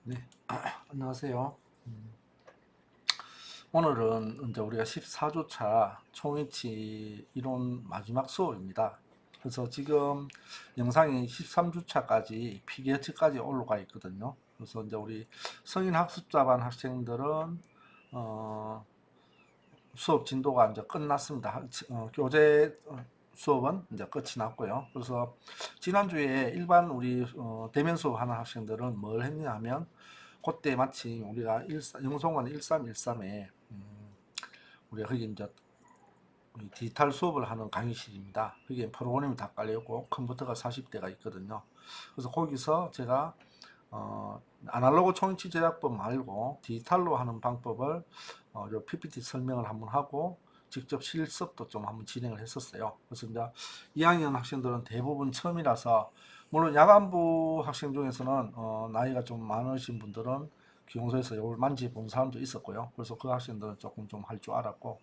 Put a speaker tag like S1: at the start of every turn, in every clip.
S1: 네, 안녕하세요. 오늘은 이제 우리가 14주차 총위치 이론 마지막 수업입니다. 그래서 지금 영상이 13주차까지 PGH까지 올라가 있거든요. 그래서 이제 우리 성인 학습자반 학생들은 어, 수업 진도가 이제 끝났습니다. 교재 수업은 이제 끝이 났고요. 그래서 지난주에 일반 우리 대면 수업하는 학생들은 뭘 했냐 하면 그때 마침 우리가 영송원 1313에 우리가 거기 이제 디지털 수업을 하는 강의실입니다. 거기에 프로그램이 다 깔려있고 컴퓨터가 40대가 있거든요. 그래서 거기서 제가 아날로그 총치 제작법 말고 디지털로 하는 방법을 요 PPT 설명을 한번 하고 직접 실습도 좀 한번 진행을 했었어요. 그래서 이제 2학년 학생들은 대부분 처음이라서 물론 야간부 학생 중에서는 나이가 좀 많으신 분들은 기용소에서 이걸 만지본 사람도 있었고요. 그래서 그 학생들은 조금 좀 할 줄 알았고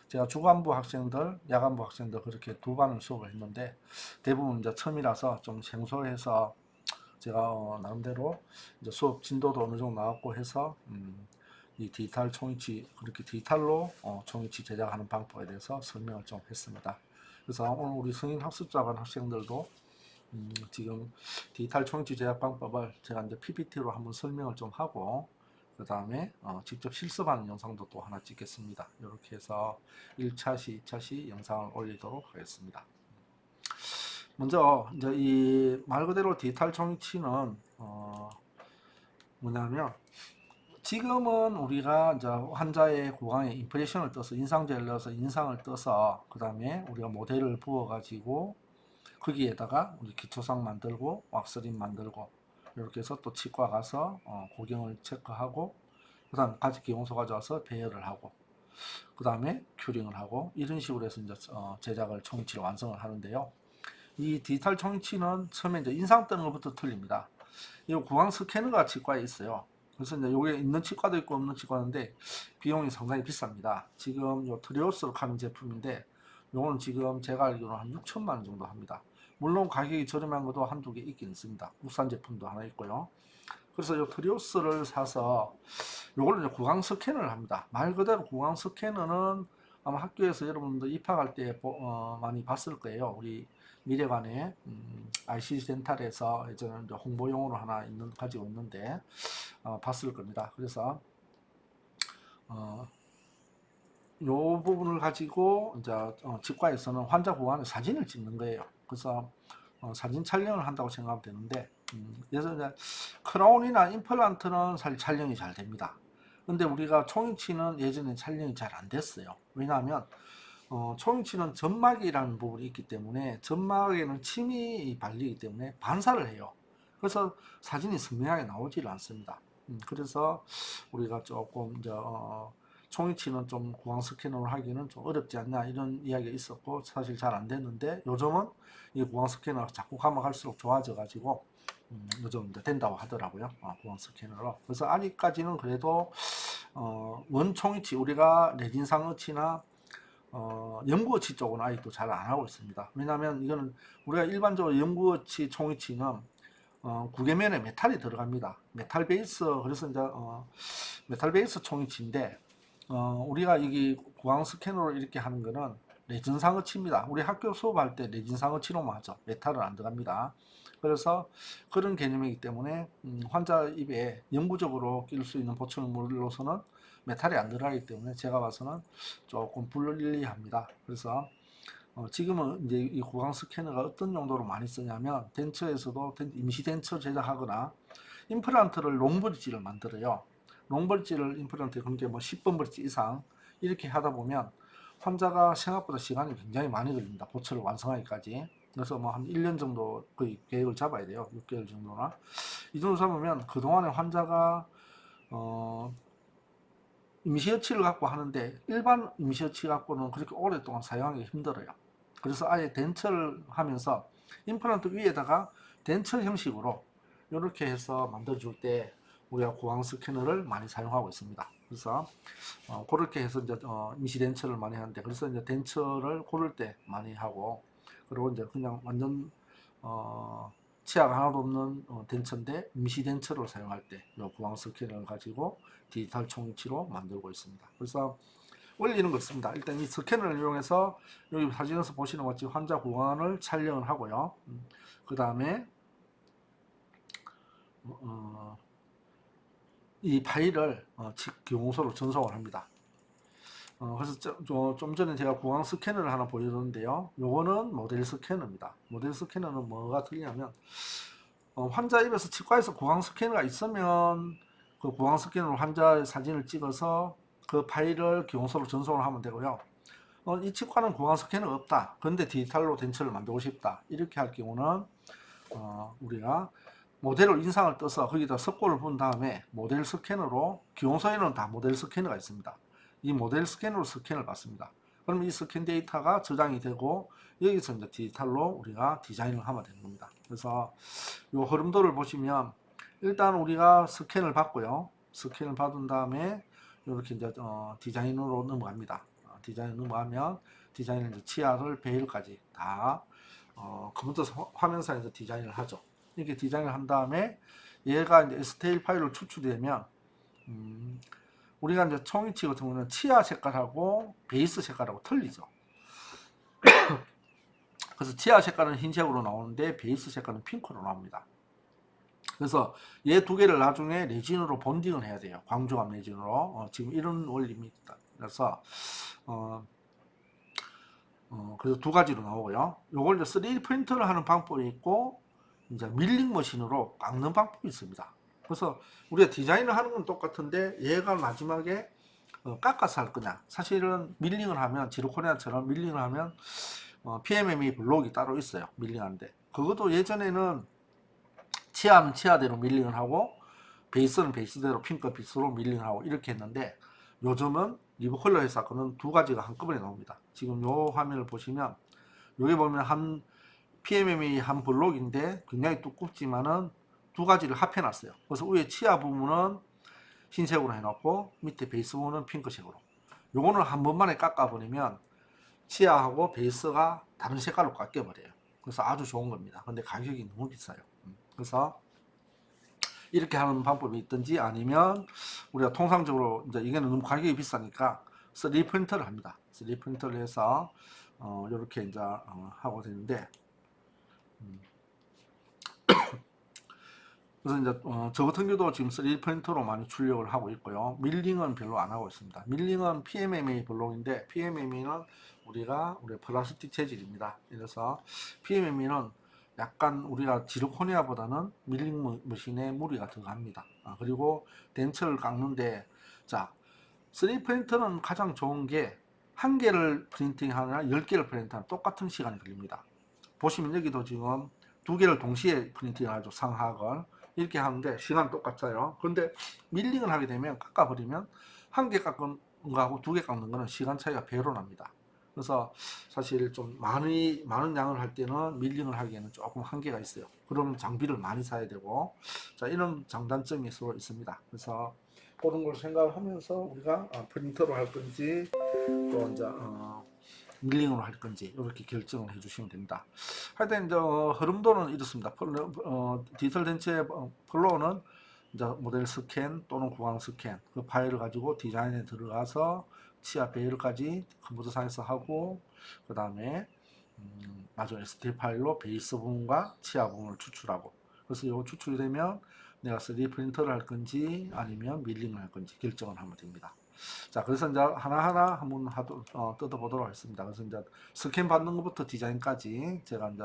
S1: 제가 주간부 학생들, 야간부 학생들 그렇게 두 반을 수업을 했는데 대부분 이제 처음이라서 좀 생소해서 제가 나름대로 이제 수업 진도도 어느 정도 나왔고 해서 이 디지털 총이치 그렇게 디지털로 총이치 제작하는 방법에 대해서 설명을 좀 했습니다. 그래서 오늘 우리 성인 학습자반 학생들도 지금 디지털 총이치 제작 방법을 제가 이제 PPT로 한번 설명을 좀 하고 그 다음에 직접 실습하는 영상도 또 하나 찍겠습니다. 이렇게 해서 1차 시, 2차 시 영상을 올리도록 하겠습니다. 먼저 이제 이 말 그대로 디지털 총치는 뭐냐면 지금은 우리가 이제 환자의 구강에 임프레션을 떠서 인상제를 넣어서 인상을 떠서 그 다음에 우리가 모델을 부어 가지고 거기에다가 우리 기초상 만들고 왁스린 만들고 이렇게 해서 또 치과 가서 고경을 체크하고 그 다음 가지 기용소 가져와서 배열을 하고 그 다음에 큐링을 하고 이런 식으로 해서 이제 제작을 총치를 완성을 하는데요. 이 디지털 총치는 처음에 이제 인상 뜨는 것부터 틀립니다. 이 구강 스캐너가 치과에 있어요. 그래서 이제 여기에 있는 치과도 있고 없는 치과인데 비용이 상당히 비쌉니다. 지금 요 트리오스로 하는 제품인데 요거는 지금 제가 알기로는 한 6천만 원 정도 합니다. 물론 가격이 저렴한 것도 한두 개 있긴 있습니다. 국산 제품도 하나 있고요. 그래서 요 트리오스를 사서 요걸 이제 구강 스캐너를 합니다. 말 그대로 구강 스캐너는 아마 학교에서 여러분들 입학할 때 많이 봤을 거예요. 우리 미래관에 ICC 덴탈에서 예전에 홍보용으로 하나 가지고 있는데 봤을 겁니다. 그래서 요 부분을 가지고 이제 치과에서는 환자 구간에 사진을 찍는 거예요. 그래서 사진 촬영을 한다고 생각하면 되는데 그래서 이제 크라운이나 임플란트는 사실 촬영이 잘 됩니다. 근데 우리가 총이치는 예전에 촬영이 잘 안 됐어요. 왜냐하면 총이치는 점막이라는 부분이 있기 때문에 점막에는 침이 발리기 때문에 반사를 해요. 그래서 사진이 선명하게 나오지를 않습니다. 그래서 우리가 조금 이제 총이치는 좀 구강 스캐너를 하기는 좀 어렵지 않냐 이런 이야기가 있었고 사실 잘 안 됐는데 요즘은 이 구강 스캐너가 자꾸 가면 갈수록 좋아져 가지고 요즘 이제 된다고 하더라고요. 구강 스캐너로. 그래서 아직까지는 그래도 원 총이치 우리가 레진상어치나 연구어치 쪽은 아직도 잘 안 하고 있습니다. 왜냐하면 이거는 우리가 일반적으로 연구어치 총이치는 구개면에 메탈이 들어갑니다. 메탈 베이스 그래서 이제 메탈 베이스 총이치인데 우리가 여기 구강 스캐너로 이렇게 하는 거는 레진 상어치입니다. 우리 학교 수업할 때 레진 상어치로만 하죠. 메탈은 안 들어갑니다. 그래서 그런 개념이기 때문에 환자 입에 영구적으로 낄 수 있는 보충물로서는 메탈이 안 들어가기 때문에 제가 봐서는 조금 불리합니다. 그래서 지금은 이제 이 구강 스캐너가 어떤 용도로 많이 쓰냐면 덴처에서도 임시 덴처 제작하거나 임플란트를 롱브릿지를 만들어요. 롱브릿지를 임플란트에 그게 뭐 10번 브릿지 이상 이렇게 하다 보면 환자가 생각보다 시간이 굉장히 많이 걸립니다. 보철을 완성하기까지. 그래서 뭐 한 1년 정도 거의 계획을 잡아야 돼요. 6개월 정도나. 이 정도 잡으면 그동안에 환자가 임시여치를 갖고 하는데 일반 임시여치 갖고는 그렇게 오랫동안 사용하기 힘들어요. 그래서 아예 덴처를 하면서 임플란트 위에다가 덴처 형식으로 이렇게 해서 만들어줄 때 우리가 구강 스캐너를 많이 사용하고 있습니다. 그래서 그렇게 해서 이제 임시 덴처를 많이 하는데 그래서 이제 덴처를 고를 때 많이 하고 그리고 이제 그냥 완전 치아가 하나도 없는 덴처인데 임시 덴처를 사용할 때 이 구강 스캐너를 가지고 디지털 총치로 만들고 있습니다. 그래서 원리는 그렇습니다. 일단 이 스캐너를 이용해서 여기 사진에서 보시는 것처럼 환자 구강을 촬영을 하고요. 그 다음에 이 파일을 교무소로 전송을 합니다. 그래서 좀 전에 제가 구강 스캐너를 하나 보여줬는데요. 요거는 모델 스캐너입니다. 모델 스캐너는 뭐가 틀리냐면 환자 입에서 치과에서 구강 스캐너가 있으면 그 구강 스캐너로 환자의 사진을 찍어서 그 파일을 교무소로 전송을 하면 되고요. 이 치과는 구강 스캐너가 없다. 그런데 디지털로 덴처를 만들고 싶다. 이렇게 할 경우는 우리가 모델로 인상을 떠서 거기다 석고를 본 다음에 모델 스캐너로 교무소에는 다 모델 스캐너가 있습니다. 이 모델 스캐너로 스캔을 받습니다. 그러면 이 스캔 데이터가 저장이 되고 여기서 이제 디지털로 우리가 디자인을 하면 되는 겁니다. 그래서 이 흐름도를 보시면 일단 우리가 스캔을 받고요. 스캔을 받은 다음에 이렇게 이제 디자인으로 넘어갑니다. 디자인 넘어가면 디자인을 이제 치아를 베일까지 다 컴퓨터 화면상에서 디자인을 하죠. 이렇게 디자인을 한 다음에 얘가 이제 STL 파일로 추출되면 우리가 이제 총이치 같은 경우는 치아 색깔하고 베이스 색깔하고 틀리죠. 그래서 치아 색깔은 흰색으로 나오는데 베이스 색깔은 핑크로 나옵니다. 그래서 얘 두 개를 나중에 레진으로 본딩을 해야 돼요. 광조합 레진으로. 지금 이런 원리입니다. 그래서 그래서 두 가지로 나오고요. 요걸 이제 3D 프린터를 하는 방법이 있고 이제 밀링 머신으로 깎는 방법이 있습니다. 그래서 우리가 디자인을 하는 건 똑같은데 얘가 마지막에 깎아서 할 거냐. 사실은 밀링을 하면 지르코니아처럼 밀링을 하면 PMMA 블록이 따로 있어요. 밀링하는데 그것도 예전에는 치아는 치아대로 밀링을 하고 베이스는 베이스대로 핑크빛으로 밀링을 하고 이렇게 했는데 요즘은 리버컬러 회사 거는 두 가지가 한꺼번에 나옵니다. 지금 요 화면을 보시면 여기 보면 한 PMMA 한 블록인데 굉장히 두껍지만은 두 가지를 합해 놨어요. 그래서 위에 치아 부분은 흰색으로 해놓고 밑에 베이스 부분은 핑크색으로. 요거는 한 번만에 깎아버리면 치아하고 베이스가 다른 색깔로 깎여버려요. 그래서 아주 좋은 겁니다. 근데 가격이 너무 비싸요. 그래서 이렇게 하는 방법이 있든지 아니면 우리가 통상적으로 이제 이게는 너무 가격이 비싸니까 3D 프린터를 합니다. 3D 프린터를 해서 이렇게 이제 하고 되는데 그래서 이제 저 같은 경우도 지금 3D 프린터로 많이 출력을 하고 있고요. 밀링은 별로 안 하고 있습니다. 밀링은 PMMA 블록인데 PMMA는 우리가 플라스틱 재질입니다. 그래서 PMMA는 약간 우리가 지르코니아보다는 밀링 머신에 무리가 들어갑니다. 그리고 덴처를 깎는데 자 3D 프린터는 가장 좋은 게 한 개를 프린팅하느라 10개를 프린팅하는 똑같은 시간이 걸립니다. 보시면 여기도 지금 두 개를 동시에 프린팅하죠. 상하걸 이렇게 하는데 시간 똑같아요. 그런데 밀링을 하게 되면 깎아버리면 한 개 깎은 거하고 두 개 깎는 거는 시간 차이가 배로 납니다. 그래서 사실 좀 많은 양을 할 때는 밀링을 하기에는 조금 한계가 있어요. 그러면 장비를 많이 사야 되고 자 이런 장단점이 서로 있습니다. 그래서 그런 걸 생각하면서 우리가 프린터로 할 건지 또 이제 밀링으로 할 건지 이렇게 결정을 해주시면 됩니다. 하여튼 이제 흐름도는 이렇습니다. 디지털 덴처의 플로우는 이제 모델 스캔 또는 구강 스캔 그 파일을 가지고 디자인에 들어가서 치아 베일까지 컴퓨터상에서 하고 그 다음에 마저 STL 파일로 베이스 부분과 치아 부분을 추출하고 그래서 이거 추출이 되면 내가 3D 프린터를 할 건지 아니면 밀링을 할 건지 결정을 하면 됩니다. 자, 그래서 이제 하나하나 한번 뜯어보도록 하겠습니다. 그래서 이제 스캔 받는 것부터 디자인까지 제가 이제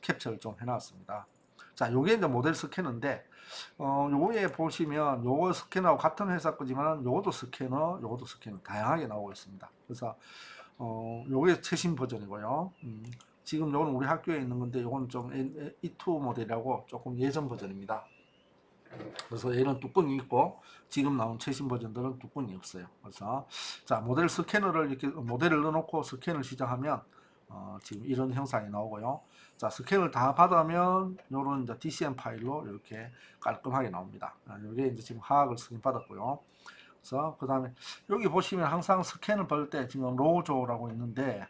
S1: 캡처를 좀 해놨습니다. 자, 요게 이제 모델 스캐너인데, 요거에 보시면 요거 스캐너하고 같은 회사 거지만 요것도 스캐너, 요것도 스캐너 다양하게 나오고 있습니다. 그래서 요게 최신 버전이고요. 지금 요거는 우리 학교에 있는 건데 요거는 좀 E2 모델이라고 조금 예전 버전입니다. 그래서 얘는 뚜껑이 있고 지금 나온 최신 버전들은 뚜껑이 없어요. 그래서 자 모델 스캐너를 이렇게 모델을 넣어놓고 스캔을 시작하면 지금 이런 형상이 나오고요. 자 스캔을 다 받으면 요런 이제 DCM 파일로 이렇게 깔끔하게 나옵니다. 이게 이제 지금 하악을 스캔 받았고요. 그래서 그 다음에 여기 보시면 항상 스캔을 받을 때 지금 로우조라고 있는데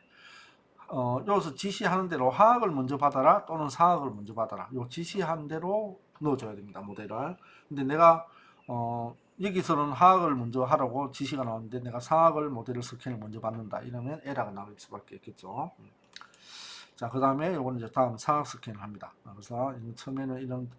S1: 여기서 지시하는 대로 하악을 먼저 받아라 또는 상악을 먼저 받아라. 요 지시한 대로 넣어줘야 됩니다. 모델을. 근데 내가 여기서는 하악을 먼저 하라고 지시가 나오는데 내가 상악을 모델을 스캔을 먼저 받는다. 이러면 에러가 나올 수밖에 없겠죠. 자, 그 다음에 요거는 이제 다음 상악 스캔을 합니다. 그래서 처음에는 이런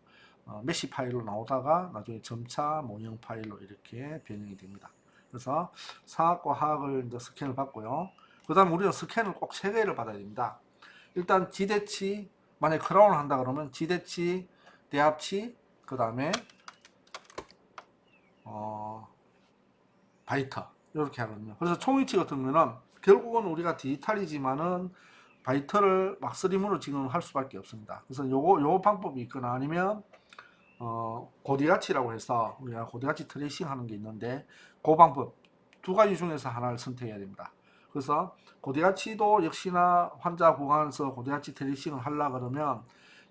S1: 메시 파일로 나오다가 나중에 점차 모형 파일로 이렇게 변형이 됩니다. 그래서 상악과 하악을 이제 스캔을 받고요. 그 다음에 우리는 스캔을 꼭 3개를 받아야 됩니다. 일단 지대치, 만약에 크라운을 한다 그러면 지대치, 대합치, 그 다음에 바이터 이렇게 하거든요. 그래서 총위치 같은 경우는 결국은 우리가 디지털이지만은 바이터를 막스림으로 지금 할 수밖에 없습니다. 그래서 요 방법이 있거나 아니면 고디가치라고 해서 우리가 고디가치 트레이싱 하는 게 있는데 그 방법 2가지 중에서 하나를 선택해야 됩니다. 그래서 고디가치도 역시나 환자 구간에서 고디가치 트레이싱을 하려 그러면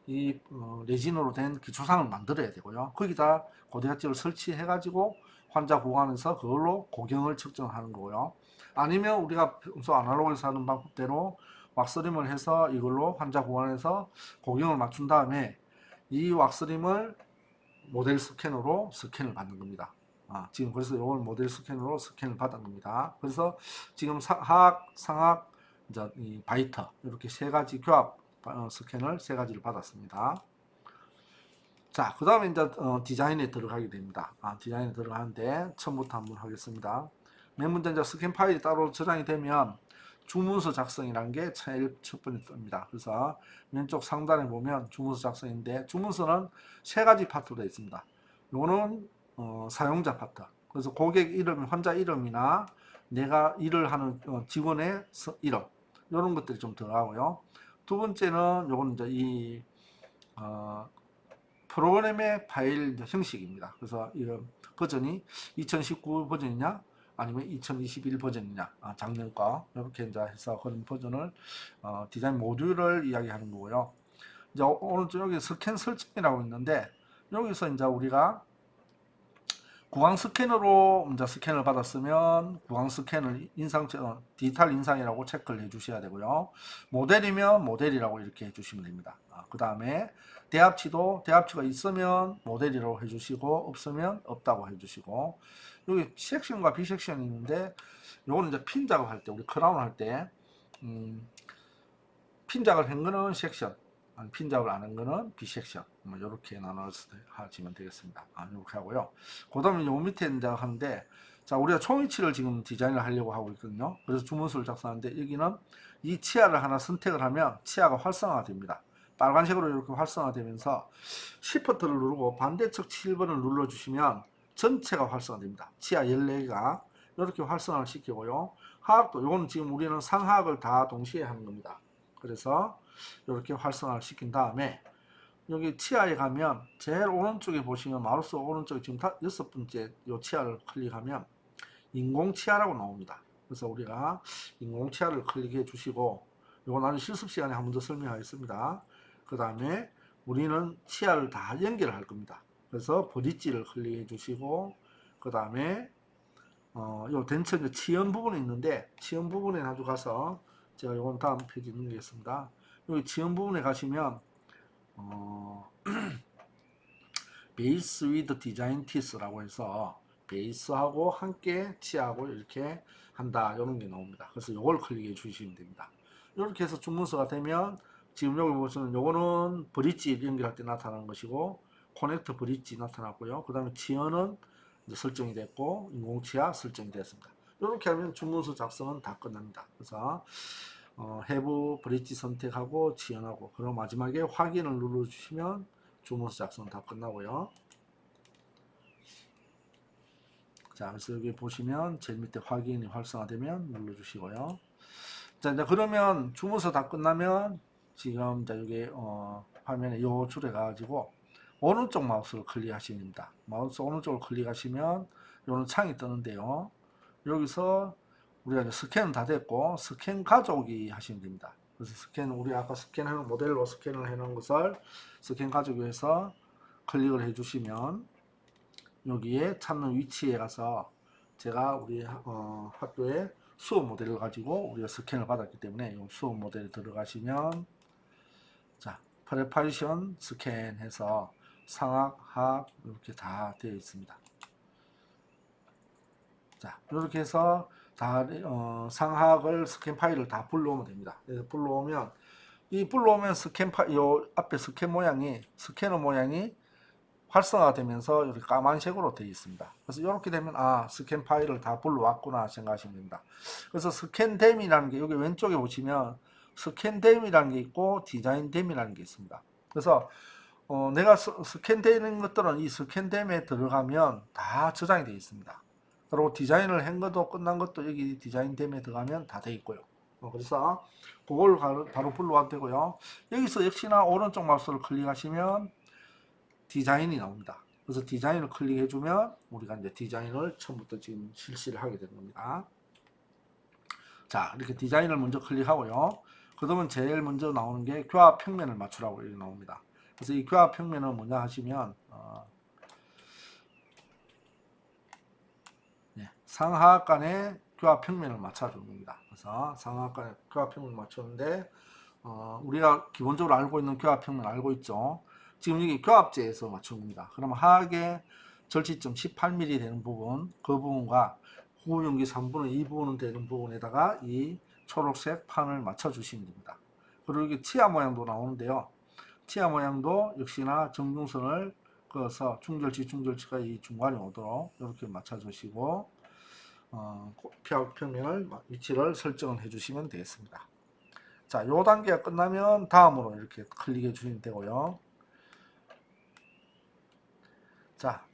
S1: 이 레진으로 된 기초상을 만들어야 되고요. 거기다 고디가치를 설치해 가지고 환자 구간에서 그걸로 고경을 측정하는 거고요. 아니면 우리가 평소 아날로그에서 하는 방법대로 왁스림을 해서 이걸로 환자 구간에서 고경을 맞춘 다음에 이 왁스림을 모델 스캐너로 스캔을 받는 겁니다. 지금 그래서 이걸 모델 스캐너로 스캔을 받은 겁니다. 그래서 지금 하악, 상악, 이제 이 바이터 이렇게 3가지 교합 스캔을 3가지를 받았습니다. 자, 그 다음에 이제 디자인에 들어가게 됩니다. 디자인에 들어가는데 처음부터 한번 하겠습니다. 맨 먼저 이제 스캔 파일이 따로 저장이 되면 주문서 작성이라는 게 제일 첫 번째입니다. 그래서 왼쪽 상단에 보면 주문서 작성인데 주문서는 3가지 파트로 되어 있습니다. 요거는 사용자 파트. 그래서 고객 이름, 환자 이름이나 내가 일을 하는 직원의 이름 이런 것들이 좀 들어가고요. 두 번째는 요거는 이제 이 프로그램의 파일 형식입니다. 그래서 이 버전이 2019 버전이냐 아니면 2021 버전이냐, 작년 거 이렇게 이제 해서 그런 버전을 디자인 모듈을 이야기하는 거고요. 이제 오른쪽 여기 스캔 설정이라고 있는데 여기서 이제 우리가 구강 스캐너로 이제 스캔을 받았으면 구강 스캔을 디지털 인상이라고 체크를 해주셔야 되고요. 모델이면 모델이라고 이렇게 해주시면 됩니다. 그 다음에 대합치도 대합치가 있으면 모델이라고 해주시고 없으면 없다고 해주시고 여기 섹션과 비섹션이 있는데 요거는 이제 핀 작업할 때 우리 크라운 할 때 핀 작업을 한 거는 섹션, 핀 작업을 안 한 거는 비섹션, 이렇게 나눠서 하시면 되겠습니다. 이렇게 하고요. 그 다음에 요 밑에 이제 하는데, 자, 우리가 총위치를 지금 디자인을 하려고 하고 있거든요. 그래서 주문서를 작성하는데, 여기는 이 치아를 하나 선택을 하면 치아가 활성화가 됩니다. 빨간색으로 이렇게 활성화 되면서 시프트를 누르고 반대측 7번을 눌러주시면 전체가 활성화 됩니다. 치아 14개가 이렇게 활성화를 시키고요. 하악도, 요거는 지금 우리는 상하악을 다 동시에 하는 겁니다. 그래서 이렇게 활성화를 시킨 다음에 여기 치아에 가면 제일 오른쪽에 보시면 마우스 오른쪽에 지금 6번째 요 치아를 클릭하면 인공치아라고 나옵니다. 그래서 우리가 인공치아를 클릭해 주시고 요건 나중에 실습 시간에 한 번 더 설명하겠습니다. 그 다음에 우리는 치아를 다 연결할 겁니다. 그래서 브릿지를 클릭해 주시고 그 다음에 요 덴처 치연 부분이 있는데 치연 부분에 아주 가서 제가 요건 다음 페이지 넘기겠습니다. 여기 지원 부분에 가시면 베이스 위드 디자인 티스라고 해서 베이스하고 함께 치아하고 이렇게 한다 이런 게 나옵니다. 그래서 요걸 클릭해 주시면 됩니다. 이렇게 해서 주문서가 되면 지금 여기 보시면 요거는 브릿지 연결할 때 나타나는 것이고 커넥터 브릿지 나타났고요. 그 다음에 치어는 이제 설정이 됐고 인공치아 설정이 됐습니다. 이렇게 하면 주문서 작성은 다 끝납니다. 그래서 해부 브릿지 선택하고 지연하고 그리고 마지막에 확인을 눌러주시면 주문서 작성 다 끝나고요. 자, 그래서 여기 보시면 제일 밑에 확인이 활성화되면 눌러주시고요. 자, 이제 그러면 주문서 다 끝나면 지금 이제 여기 화면에 요 줄에 가지고 오른쪽 마우스를 클릭하시면 됩니다. 마우스 오른쪽을 클릭하시면 요런 창이 뜨는데요. 여기서 우리가 이제 스캔은 다 됐고 스캔 가져오기 하시면 됩니다. 그래서 스캔 우리 아까 스캔해놓은 모델로 스캔을 해놓은 것을 스캔 가져오기 위해서 클릭을 해주시면 여기에 찾는 위치에 가서 제가 우리 학교에 수업 모델을 가지고 우리가 스캔을 받았기 때문에 이 수업 모델에 들어가시면 자, 프레파레이션 스캔해서 상악, 하악 이렇게 다 되어 있습니다. 자, 이렇게 해서 다 상하악을 스캔 파일을 다 불러오면 됩니다. 그래서 불러오면 스캔 파일, 요 앞에 스캐너 모양이 활성화되면서 이렇게 까만색으로 되어 있습니다. 그래서 이렇게 되면 스캔 파일을 다 불러왔구나 생각하시면 됩니다. 그래서 스캔댐이라는 게 여기 왼쪽에 보시면 스캔댐이라는 게 있고 디자인댐이라는 게 있습니다. 그래서 내가 스캔되는 것들은 이 스캔댐에 들어가면 다 저장이 되어 있습니다. 그리고 디자인을 한 것도 끝난 것도 여기 디자인댐에 들어가면 다 되어 있고요. 그래서 그걸 바로 불러와도 되고요. 여기서 역시나 오른쪽 마우스를 클릭하시면 디자인이 나옵니다. 그래서 디자인을 클릭해주면 우리가 이제 디자인을 처음부터 지금 실시를 하게 되는 겁니다. 자, 이렇게 디자인을 먼저 클릭하고요. 그러면 제일 먼저 나오는 게 교합 평면을 맞추라고 이렇게 나옵니다. 그래서 이 교합 평면은 뭐냐 하시면 상하악 간의 교합 평면을 맞춰주는 겁니다. 그래서 상하악 간의 교합 평면을 맞추는데 우리가 기본적으로 알고 있는 교합 평면 알고 있죠. 지금 여기 교합제에서 맞춘 겁니다. 그러면 하악의 절지점 18mm 되는 부분, 그 부분과 후용기 3분의 2 부분 되는 부분에다가 이 초록색 판을 맞춰주시면 됩니다. 그리고 여기 치아 모양도 나오는데요. 치아 모양도 역시나 정중선을 그어서 중절치가 이 중간에 오도록 이렇게 맞춰주시고 평면을 위치를 설정을 해주시면 되겠습니다. 자, 요 단계가 끝나면 다음으로 이렇게 클릭해 주시면 되고요. 자,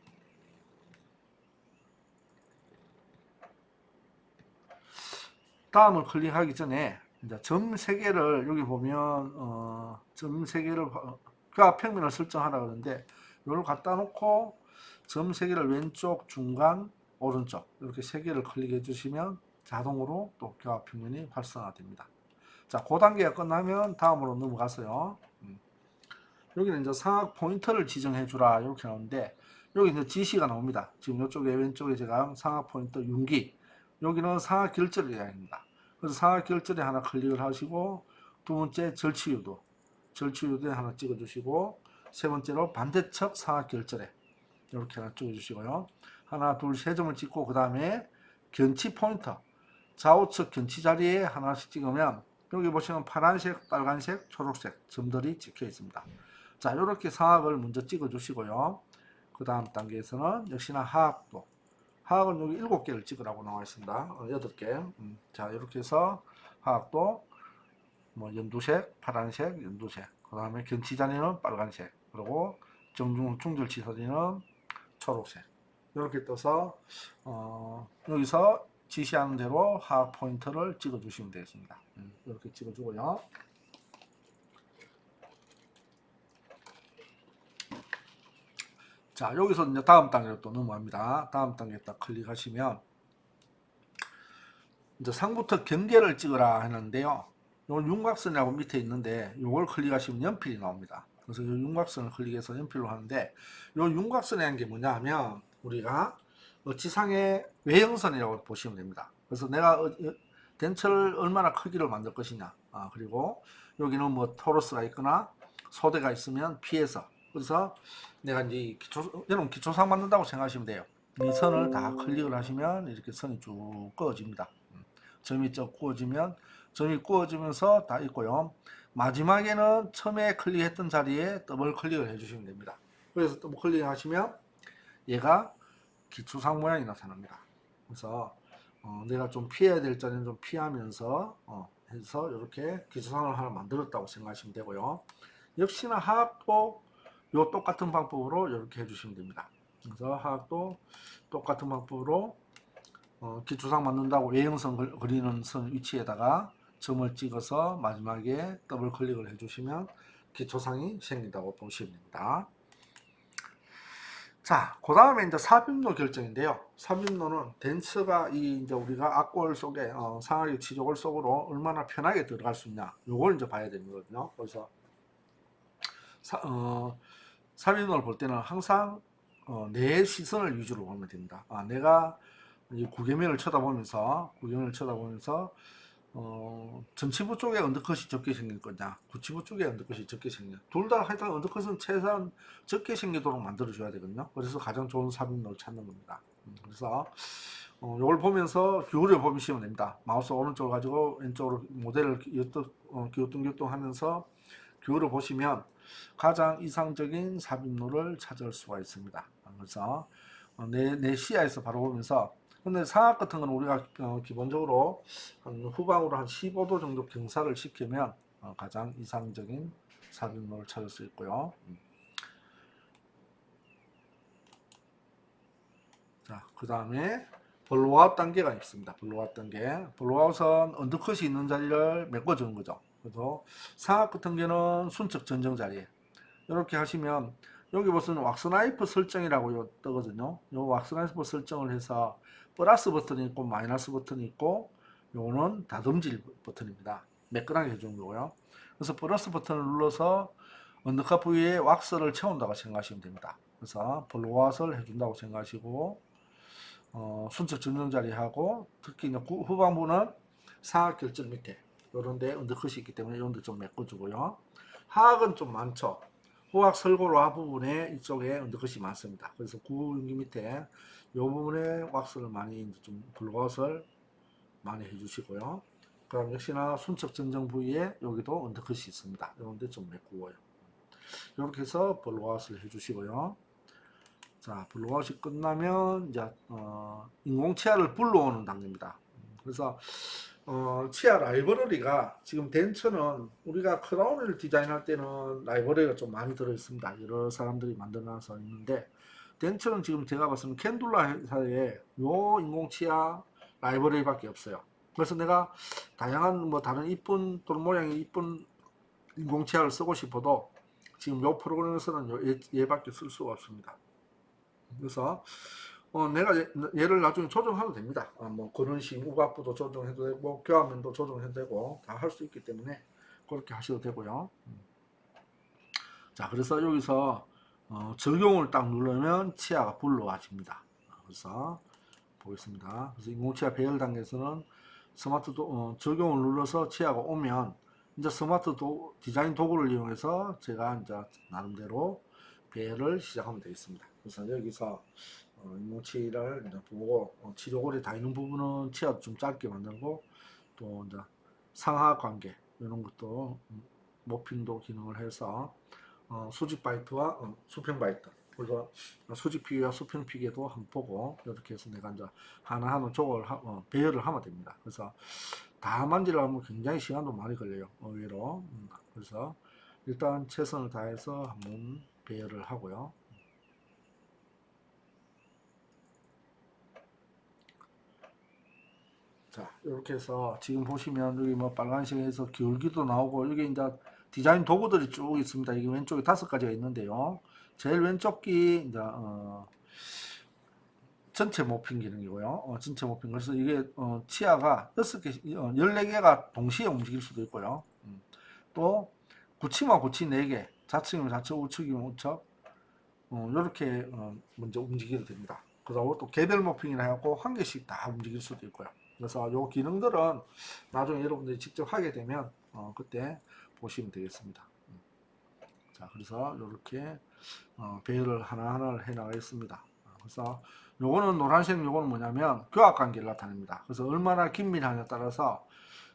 S1: 다음을 클릭하기 전에 이제 점 3개를 여기 보면 점 3개를 교합 평면을 설정하라 그러는데 이걸 갖다 놓고 점 3개를 왼쪽, 중간, 오른쪽 이렇게 3개를 클릭해 주시면 자동으로 또 교합 평면이 활성화됩니다. 자, 그 단계가 끝나면 다음으로 넘어가서요. 여기는 이제 상악 포인터를 지정해 주라 이렇게 나오는데 여기 이제 지시가 나옵니다. 지금 이쪽에 왼쪽에 제가 상악 포인터 윤기, 여기는 상악 결절의 양입니다. 그래서 상악 결절에 하나 클릭을 하시고 두 번째 절취유도에 하나 찍어 주시고 세 번째로 반대측 상악 결절에 이렇게 하나 찍어 주시고요. 하나, 둘, 세 점을 찍고 그 다음에 견치 포인터 좌우측 견치 자리에 하나씩 찍으면 여기 보시면 파란색, 빨간색, 초록색 점들이 찍혀 있습니다. 자, 이렇게 상악을 먼저 찍어 주시고요. 그 다음 단계에서는 역시나 하악은 여기 7개를 찍으라고 나와 있습니다. 8개. 자, 이렇게 해서 하악도 뭐 연두색, 파란색, 연두색. 그 다음에 견치 자리는 빨간색. 그리고 중절치 자리는 초록색. 이렇게 떠서 여기서 지시하는 대로 하악 포인터를 찍어 주시면 되겠습니다. 이렇게 찍어 주고요. 자, 여기서 이제 다음 단계로 또 넘어갑니다. 다음 단계 딱 클릭하시면 이제 상부터 경계를 찍으라 하는데요. 요 윤곽선이라고 밑에 있는데 요걸 클릭하시면 연필이 나옵니다. 그래서 요 윤곽선을 클릭해서 연필로 하는데 요 윤곽선이라는 게 뭐냐 하면 우리가 지상의 외형선이라고 보시면 됩니다. 그래서 내가 덴처를 얼마나 크기로 만들 것이냐, 그리고 여기는 뭐 토러스가 있거나 소대가 있으면 피해서, 그래서 내가 이제 여러분 기초상 만든다고 생각하시면 돼요. 이 선을 다 클릭을 하시면 이렇게 선이 쭉 그어집니다. 점이 쭉 구워지면 점이 구워지면서 다 있고요. 마지막에는 처음에 클릭했던 자리에 더블 클릭을 해주시면 됩니다. 그래서 더블 클릭하시면 얘가 기초상 모양이 나타납니다. 그래서 내가 좀 피해야 될 자리는 좀 피하면서 해서 이렇게 기초상을 하나 만들었다고 생각하시면 되고요. 역시나 하악도 요 똑같은 방법으로 이렇게 해주시면 됩니다. 그래서 하악도 똑같은 방법으로 기초상 만든다고 외형선 그리는 선 위치에다가 점을 찍어서 마지막에 더블 클릭을 해주시면 기초상이 생긴다고 보시면 됩니다. 자, 그 다음에 이제 삽입로 결정인데요. 삽입로는 덴서가 이제 우리가 악골 속에 상하게 치조골 속으로 얼마나 편하게 들어갈 수 있냐, 요걸 이제 봐야 되는 거거든요. 그래서 삽입로를 볼 때는 항상 내 시선을 위주로 보면 됩니다. 내가 이 구개면을 쳐다보면서 전치부 쪽에 언더컷이 적게 생길 거냐, 구치부 쪽에 언더컷이 적게 생길, 둘 다 하여튼 언더컷은 최소한 적게 생기도록 만들어줘야 되거든요. 그래서 가장 좋은 삽입로를 찾는 겁니다. 그래서 이걸 보면서 기울여 보시면 됩니다. 마우스 오른쪽을 가지고 왼쪽으로 모델을 기우뚱기우뚱 하면서 기울여 보시면 가장 이상적인 삽입로를 찾을 수가 있습니다. 그래서 내 시야에서 바로 보면서, 근데 상악 같은 건 우리가 기본적으로 후방으로 한 15도 정도 경사를 시키면 가장 이상적인 삽입로를 찾을 수 있고요. 자, 그 다음에 블로아웃 단계가 있습니다. 블로아웃 단계. 블로아웃은 언더컷이 있는 자리를 메꿔주는 거죠. 그래서 상악 같은 경우는 순척 전정 자리에 이렇게 하시면, 여기 보시면 왁스나이프 설정이라고 뜨거든요. 요 왁스나이프 설정을 해서 플러스 버튼이 있고 마이너스 버튼이 있고, 요거는 다듬질 버튼입니다. 매끈하게 해주는 거고요. 그래서 플러스 버튼을 눌러서 언더컷 부위에 왁스를 채운다고 생각하시면 됩니다. 그래서 블로아웃을 해준다고 생각하시고, 순척 전정 자리하고, 특히 이제 후방부는 상악 결절 밑에 요런데 언더컷이 있기 때문에 요런데 좀 메꿔주고요. 하악은 좀 많죠. 호악 설고로 부분에 이쪽에 언더컷이 많습니다. 그래서 구윤기 밑에 이 부분에 왁스를 많이 좀 블로아웃을 많이 해주시고요. 그럼 역시나 순척 전정 부위에 여기도 언더컷이 있습니다. 이런데 좀 메꾸고요. 이렇게 해서 블로아웃을 해주시고요. 자, 블로아웃이 끝나면 이제 인공 치아를 불러오는 단계입니다. 그래서 치아 라이브러리가 지금 덴처는 우리가 크라운을 디자인할 때는 라이브러리가 좀 많이 들어 있습니다. 여러 사람들이 만들어놔서 있는데, 덴처는 지금 제가 봤을 때는 캔둘라 회사에 요 인공 치아 라이브러리밖에 없어요. 그래서 내가 다양한 다른 이쁜 돌 모양이 이쁜 인공 치아를 쓰고 싶어도 지금 요 프로그램에서는 얘밖에 쓸 수가 없습니다. 그래서 내가 얘를 나중에 조정해도 됩니다. 그런식 우각부도 조정해도 되고 교합면도 조정해도 되고 다 할 수 있기 때문에 그렇게 하셔도 되고요. 자, 그래서 여기서 적용을 딱 누르면 치아가 불러와집니다. 그래서 보겠습니다. 그래서 인공치아 배열 단계에서는 스마트 적용을 눌러서 치아가 오면 이제 스마트 디자인 도구를 이용해서 제가 이제 나름대로 배열을 시작하면 되겠습니다. 그래서 여기서 인공치를 이제 보고 치료골이 다 있는 부분은 치아도 좀 짧게 만들고, 또 이제 상하 관계 이런 것도 모핑도 기능을 해서 수직 바이트와 수평 바이트, 그래서 수직 피기와 수평 피기도 한번 보고, 이렇게 해서 내가 이제 하나하나 조각을 배열을 하면 됩니다. 그래서 다 만지려면 굉장히 시간도 많이 걸려요, 의외로. 그래서 일단 최선을 다해서 한번 배열을 하고요. 자, 이렇게 해서 지금 보시면 여기 빨간색에서 기울기도 나오고, 여기 이제 디자인 도구들이 쭉 있습니다. 이게 왼쪽에 5가지가 있는데요. 제일 왼쪽 기 이제 전체 모핑 기능이고요. 전체 모핑. 그래서 이게 치아가 6개, 14개가 동시에 움직일 수도 있고요. 또 구치면 구치 4개, 좌측이면 좌측, 우측이면 우측, 이렇게 먼저 움직이게 됩니다. 그리고 또 개별 모핑이라 해갖고 한 개씩 다 움직일 수도 있고요. 그래서 요 기능들은 나중에 여러분들이 직접 하게 되면 그때 보시면 되겠습니다. 자, 그래서 이렇게 배열을 하나하나 해 나가겠습니다. 그래서 요거는 노란색, 요거는 뭐냐면 교합관계를 나타냅니다. 그래서 얼마나 긴밀하냐에 따라서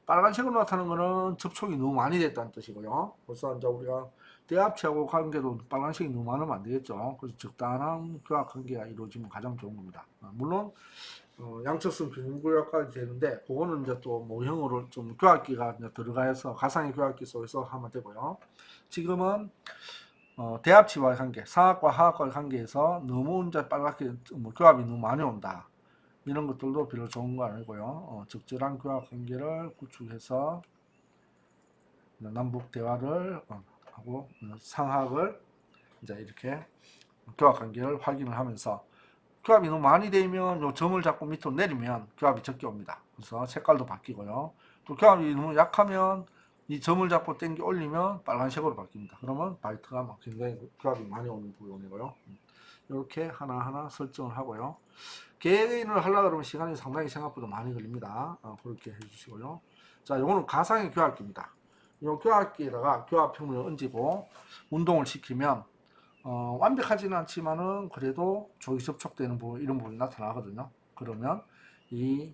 S1: 빨간색으로 나타나는 거는 접촉이 너무 많이 됐다는 뜻이고요. 그래서 이제 우리가 대합체하고 관계도 빨간색이 너무 많으면 안 되겠죠. 그래서 적당한 교합관계가 이루어지면 가장 좋은 겁니다. 물론 양측성 균형구역까지 되는데, 그거는 이제 또 모형으로 좀 교합기가 들어가서 가상의 교합기 속에서 하면 되고요. 지금은 대합치와의 관계, 상악과 하악과의 관계에서 너무 이제 빨갛게 교합이 너무 많이 온다, 이런 것들도 별로 좋은 거 아니고요. 적절한 교합 관계를 구축해서 남북 대화를 하고 상하을 이제 이렇게 교합 관계를 확인을 하면서, 교합이 너무 많이 되면 요 점을 잡고 밑으로 내리면 교합이 적게 옵니다. 그래서 색깔도 바뀌고요. 또 교합이 너무 약하면 이 점을 잡고 당겨 올리면 빨간색으로 바뀝니다. 그러면 바이트가 막 굉장히 교합이 많이 오는 부분이고요. 이렇게 하나하나 설정을 하고요. 개인을 하려고 그러면 시간이 상당히 생각보다 많이 걸립니다. 그렇게 해주시고요. 자, 이거는 가상의 교합기입니다. 이 교합기에다가 교합형을 얹고 운동을 시키면 완벽하지는 않지만은 그래도 조기 접촉되는 부분, 이런 부분이 나타나거든요. 그러면 이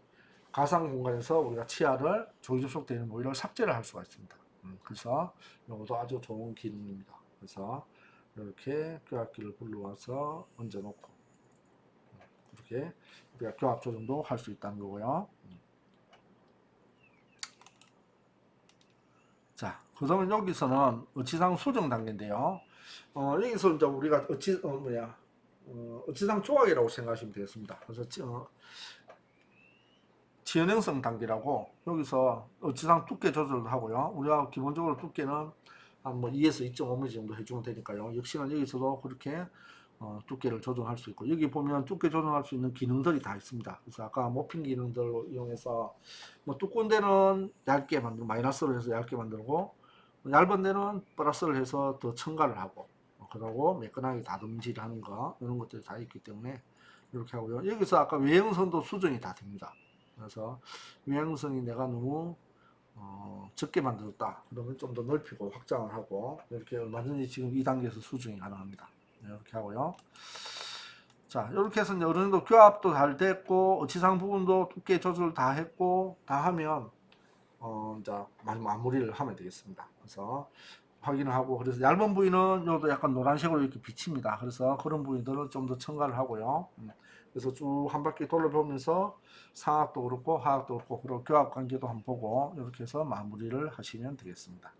S1: 가상 공간에서 우리가 치아를 조기 접촉되는 부위를 삭제를 할 수가 있습니다. 그래서 이것도 아주 좋은 기능입니다. 그래서 이렇게 교합기를 불러와서 얹어놓고 이렇게 우리가 교합 조정도 할 수 있다는 거고요. 자, 그러면 여기서는 어치상 수정 단계인데요. 여기서 이제 우리가 어치상 조각이라고 생각하시면 되겠습니다. 그래서 지연형성 단계라고 여기서 어치상 두께 조절도 하고요. 우리가 기본적으로 두께는 한 2에서 2.5mm 정도 해주면 되니까요. 역시나 여기서도 그렇게 두께를 조정할 수 있고, 여기 보면 두께 조정할 수 있는 기능들이 다 있습니다. 그래서 아까 모핑 기능들을 이용해서 두꺼운 데는 얇게 만들고 마이너스로 해서 얇게 만들고, 얇은 데는 플러스를 해서 더 첨가를 하고, 그러고 매끈하게 다듬질하는 거, 이런 것들이 다 있기 때문에 이렇게 하고요. 여기서 아까 외형선도 수정이 다 됩니다. 그래서 외형선이 내가 너무 적게 만들었다 그러면 좀 더 넓히고 확장을 하고, 이렇게 얼마든지 지금 2단계에서 수정이 가능합니다. 이렇게 하고요. 자, 이렇게 해서 이제 어느 정도 교합도 잘 됐고 어치상 부분도 두께 조절 다 했고 다 하면 이제 마무리를 하면 되겠습니다. 그래서 확인을 하고, 그래서 얇은 부위는 요도 약간 노란색으로 이렇게 비칩니다. 그래서 그런 부위들은 좀 더 첨가를 하고요. 그래서 쭉 한 바퀴 돌려보면서 상악도 그렇고 하악도 그렇고 그리고 교합 관계도 한번 보고 이렇게 해서 마무리를 하시면 되겠습니다.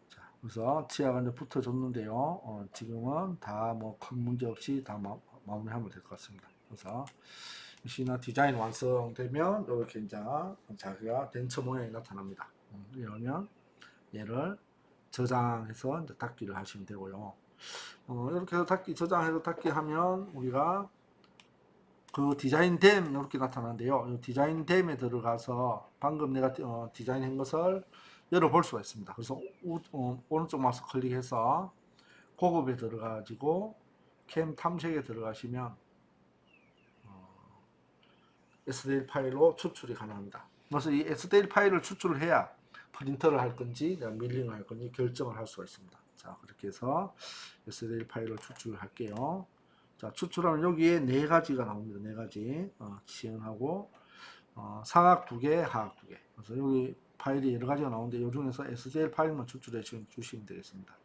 S1: 자, 그래서 치아가 이제 붙어졌는데요. 지금은 다 뭐 큰 문제 없이 다 마무리하면 될 것 같습니다. 그래서 역시나 디자인 완성되면 이렇게 이제 자기가 덴처 모양이 나타납니다. 이러면 얘를 저장해서 이제 닫기를 하시면 되고요. 이렇게 해서 닫기, 저장해서 닫기 하면 우리가 그 디자인됨 이렇게 나타나는데요. 디자인됨에 들어가서 방금 내가 디자인한 것을 열어볼 수가 있습니다. 그래서 오른쪽 마우스 클릭해서 고급에 들어가지고 캠 탐색에 들어가시면 STL 파일로 추출이 가능합니다. 그래서 이 STL 파일을 추출을 해야 프린터를 할 건지 내가 밀링을 할 건지 결정을 할 수가 있습니다. 자, 그렇게 해서 STL 파일을 추출할게요. 자, 추출하면 여기에 4가지가 나옵니다. 4가지 지연하고 상악 2개, 하악 2개. 그래서 여기 파일이 여러 가지가 나오는데 이 중에서 STL 파일만 추출해 주시면 되겠습니다.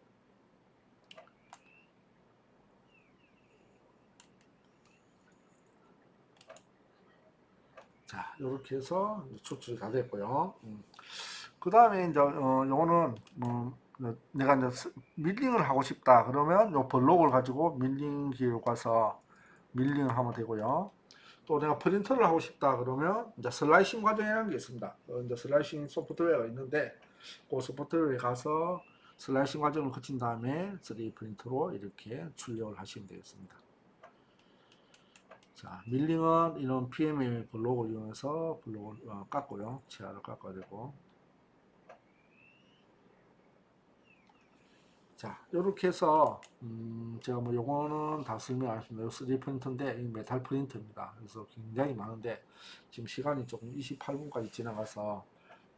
S1: 자, 이렇게 해서 추출이 다 됐고요. 그 다음에 이제 요거는 내가 이제 밀링을 하고 싶다 그러면 요 블록을 가지고 밀링 기로 가서 밀링을 하면 되고요. 또 내가 프린터를 하고 싶다 그러면 이제 슬라이싱 과정이라는 게 있습니다. 이제 슬라이싱 소프트웨어가 있는데 그 소프트웨어에 가서 슬라이싱 과정을 거친 다음에 3D 프린터로 이렇게 출력을 하시면 되겠습니다. 자, 밀링은 이런 PMA 블록을 이용해서 블록을 깎고요. 치아를 깎아야 되고. 자, 이렇게 해서 제가 뭐 요거는 다 설명 안 했습니다. 3D 프린터인데 이 메탈 프린터입니다. 그래서 굉장히 많은데 지금 시간이 조금 28분까지 지나가서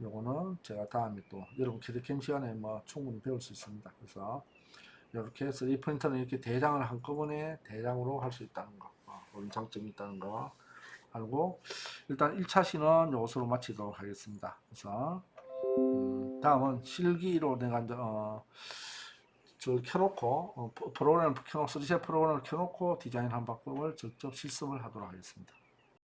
S1: 요거는 제가 다음에 또 여러분 캐드캠 시간에 뭐 충분히 배울 수 있습니다. 그래서 이렇게 3D 프린터는 이렇게 대장을 한꺼번에 대장으로 할 수 있다는 거, 그런 장점이 있다는 거 알고 일단 1차 시는 요것으로 마치도록 하겠습니다. 그래서 다음은 실기로 내가 이제 저를 켜놓고 프로그램을 켜놓고 3D 프로그램을 켜놓고 디자인한 방법을 직접 실습을 하도록 하겠습니다.